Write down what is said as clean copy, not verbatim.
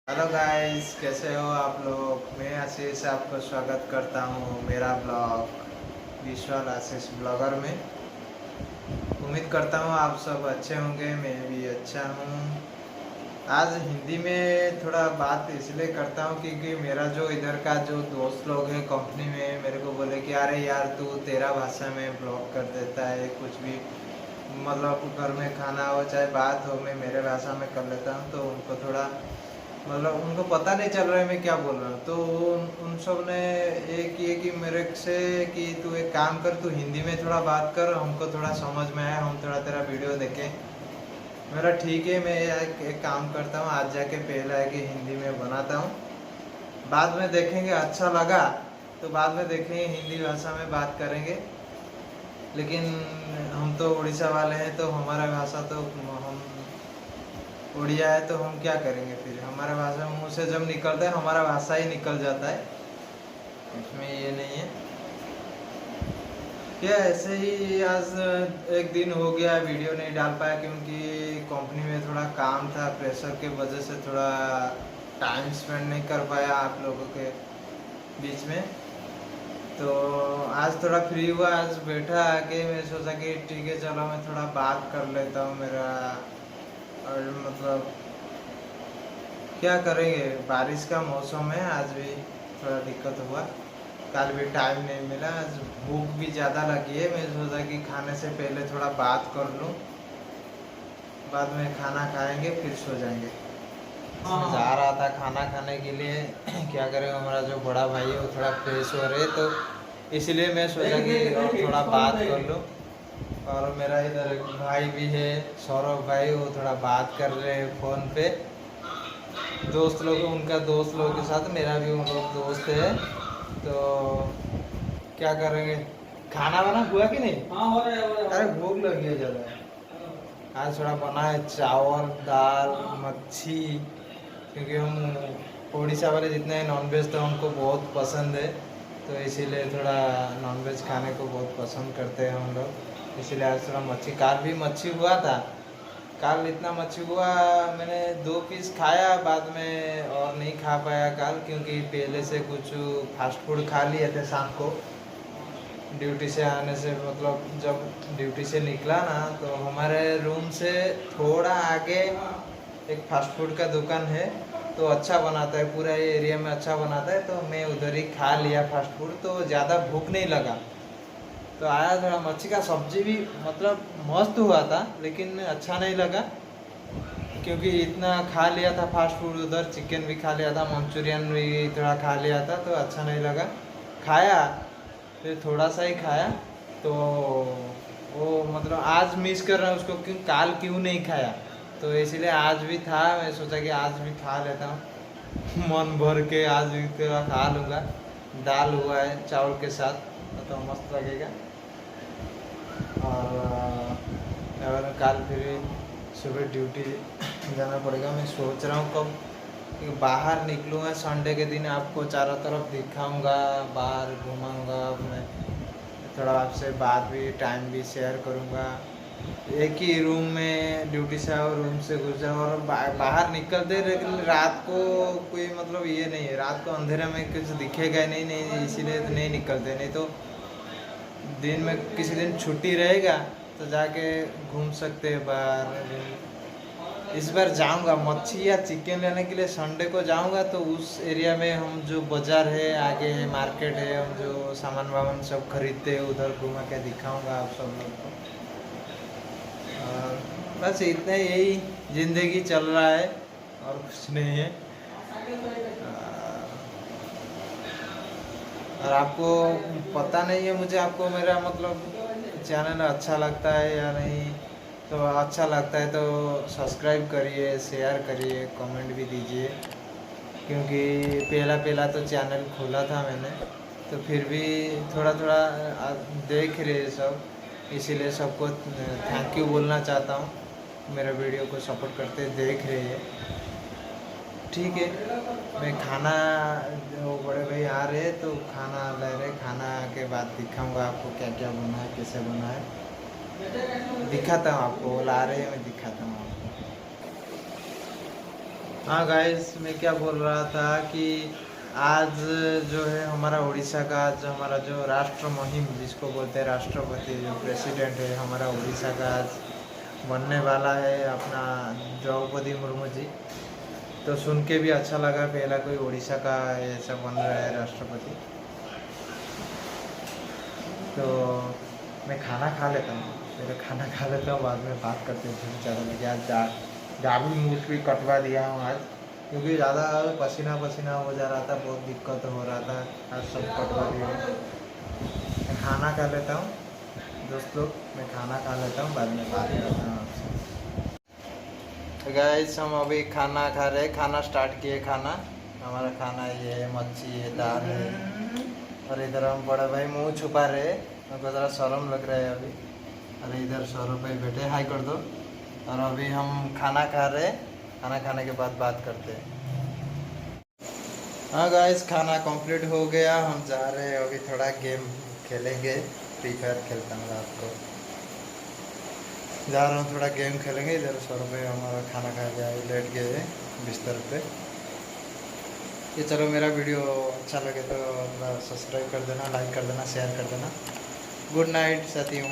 Hello guys, कैसे हो आप लोग। मैं आशीष आपको स्वागत करता हूँ मेरा ब्लॉग विजुअल आशीष ब्लॉगर में। उम्मीद करता हूँ आप सब अच्छे होंगे, मैं भी अच्छा हूँ। आज हिंदी में थोड़ा बात इसलिए करता हूँ क्योंकि मेरा जो इधर का जो दोस्त लोग हैं कंपनी में मेरे को बोले कि अरे यार तू तेरा भाषा में ब्लॉग कर देता है कुछ भी, मतलब घर में खाना हो चाहे बात हो मैं मेरे भाषा में कर लेता हूँ। तो उनको थोड़ा मतलब उनको पता नहीं चल रहा है मैं क्या बोल रहा हूँ। तो उन सब ने ये किए कि मेरे से कि तू एक काम कर, तू हिंदी में थोड़ा बात कर, हमको थोड़ा समझ में आया, हम थोड़ा तेरा वीडियो देखें। मेरा ठीक है, मैं एक काम करता हूँ, आज जाके पहले है कि हिंदी में बनाता हूँ, बाद में देखेंगे अच्छा लगा तो बाद में देखेंगे हिंदी भाषा में बात करेंगे। लेकिन हम तो उड़ीसा वाले हैं तो हमारा भाषा तो हम उड़िया है तो हम क्या करेंगे, फिर हमारा भाषा मुंह से जब निकलता है हमारा भाषा ही निकल जाता है, इसमें ये नहीं है क्या। ऐसे ही आज एक दिन हो गया वीडियो नहीं डाल पाया क्योंकि कंपनी में थोड़ा काम था, प्रेशर के वजह से थोड़ा टाइम स्पेंड नहीं कर पाया आप लोगों के बीच में। तो आज थोड़ा फ्री हुआ, आज बैठा आके मैं सोचा कि ठीक है चलो मैं थोड़ा बात कर लेता हूँ मेरा। और मतलब क्या करेंगे, बारिश का मौसम है, आज भी थोड़ा दिक्कत हुआ, कल भी टाइम नहीं मिला, आज भूख भी ज़्यादा लगी है। मैं सोचा कि खाने से पहले थोड़ा बात कर लूँ, बाद में खाना खाएंगे फिर सो जाएंगे। मैं जा रहा था खाना खाने के लिए क्या करें, हमारा जो बड़ा भाई है वो थोड़ा फ्रेश हो रहे तो इसलिए मैं सोचा कि और थोड़ा बात कर लूँ। और मेरा इधर एक भाई भी है सौरभ भाई, वो थोड़ा बात कर रहे हैं फ़ोन पे दोस्त लोग, उनका दोस्त लोगों के साथ, मेरा भी उन लोग दोस्त है। तो क्या करेंगे, खाना वाना हुआ कि नहीं। हाँ हो रहा है, हो रहा है। अरे भूख लगी है ज़्यादा। आज थोड़ा बना है चावल दाल मच्छी, क्योंकि हम उड़ीसा वाले जितने हैं नॉनवेज तो हमको बहुत पसंद है, तो इसीलिए थोड़ा नॉनवेज खाने को बहुत पसंद करते हैं हम लोग, इसीलिए आज थोड़ा मच्छी, काल भी मच्छी हुआ था, काल इतना मच्छी हुआ मैंने 2 पीस खाया, बाद में और नहीं खा पाया काल, क्योंकि पहले से कुछ फास्ट फूड खा लिए थे शाम को ड्यूटी से आने से, मतलब जब ड्यूटी से निकला ना तो हमारे रूम से थोड़ा आगे एक फास्ट फूड का दुकान है, तो अच्छा बनाता है, पूरा ये एरिया में अच्छा बनाता है, तो मैं उधर ही खा लिया फास्ट फूड, तो ज़्यादा भूख नहीं लगा। तो आया थोड़ा मच्छी का सब्जी भी मतलब मस्त हुआ था, लेकिन अच्छा नहीं लगा क्योंकि इतना खा लिया था फास्ट फूड, उधर चिकन भी खा लिया था, मंचूरियन भी थोड़ा खा लिया था, तो अच्छा नहीं लगा। खाया फिर थोड़ा सा ही खाया, तो वो मतलब आज मिस कर रहा हूँ उसको, क्यों काल क्यों नहीं खाया, तो इसलिए आज भी था, मैं सोचा कि आज भी खा लेता हूँ मन भर के, आज भी थोड़ा खा लूँगा। दाल हुआ है चावल के साथ तो मस्त लगेगा। और कल फिर सुबह ड्यूटी जाना पड़ेगा। मैं सोच रहा हूँ कब कि बाहर निकलूँगा, संडे के दिन आपको चारों तरफ दिखाऊंगा, बाहर घुमाऊंगा, मैं थोड़ा आपसे बात भी टाइम भी शेयर करूँगा। एक ही रूम में ड्यूटी से आओ, रूम से गुजर और बाहर निकलते, लेकिन रात को कोई मतलब ये नहीं है, रात को अंधेरे में कुछ दिखेगा ही नहीं, नहीं इसीलिए तो नहीं निकलते, नहीं तो दिन में किसी दिन छुट्टी रहेगा तो जाके घूम सकते हैं बाहर। इस बार जाऊंगा मच्छी या चिकन लेने के लिए, संडे को जाऊंगा, तो उस एरिया में हम जो बाज़ार है आगे है मार्केट है, हम जो सामान वामान सब खरीदते हैं उधर घुमा के दिखाऊंगा आप सब लोग को। और बस इतना, यही ज़िंदगी चल रहा है और कुछ नहीं है। और आपको पता नहीं है मुझे, आपको मेरा मतलब चैनल अच्छा लगता है या नहीं, तो अच्छा लगता है तो सब्सक्राइब करिए, शेयर करिए, कमेंट भी दीजिए, क्योंकि पहला पहला तो चैनल खोला था मैंने, तो फिर भी थोड़ा थोड़ा देख रहे सब, इसीलिए सबको थैंक यू बोलना चाहता हूँ, मेरे वीडियो को सपोर्ट करते देख रहे हैं। ठीक है, मैं खाना, जो बड़े भाई आ रहे हैं तो खाना ले रहे, खाना के बाद दिखाऊंगा आपको क्या क्या बना है, कैसे बना है, दिखाता हूँ आपको, वो ला रहे हैं मैं दिखाता हूँ आपको। हाँ गाइस, मैं क्या बोल रहा था कि आज जो है हमारा उड़ीसा का, आज हमारा जो राष्ट्र मुहिम जिसको बोलते हैं राष्ट्रपति, जो प्रेसिडेंट है हमारा उड़ीसा का, आज बनने वाला है अपना द्रौपदी मुर्मू जी। तो सुन के भी अच्छा लगा, पहला कोई उड़ीसा का ऐसा बन रहा है राष्ट्रपति। तो मैं खाना खा लेता हूँ, पहले खाना खा लेता हूँ, बाद में बात करते हैं ज़्यादा। लगे आज दाढ़ी मूछ भी कटवा दिया हूँ आज, क्योंकि ज़्यादा पसीना पसीना हो जा रहा था, बहुत दिक्कत हो रहा था, आज सब कटवा दिया हूँ। मैं खाना खा लेता हूँ दोस्त लोग, मैं खाना खा लेता हूँ, बाद में बात करता हूँ आपसे। तो गाइस, हम अभी खाना खा रहे, खाना स्टार्ट किए। खाना हमारा खाना ये है, मच्छी है, दाल है, और इधर हम बड़े भाई मुंह छुपा रहे, हमको ज़रा शर्म लग रहा है अभी। अरे इधर सौरभ भाई बैठे, हाई कर दो। और अभी हम खाना खा रहे, खाना खाने के बाद बात करते हैं। हाँ गाइस, खाना कंप्लीट हो गया, हम जा रहे हैं अभी थोड़ा गेम खेलेंगे। फ्री फायर खेलता हूँ रात को, जा रहा हूँ थोड़ा गेम खेलेंगे। इधर सौरभ भाई हमारा खाना खा गया, लेट गए हैं बिस्तर पे। ये चलो, मेरा वीडियो अच्छा लगे तो अपना सब्सक्राइब कर देना, लाइक कर देना, शेयर कर देना। गुड नाइट साथियों।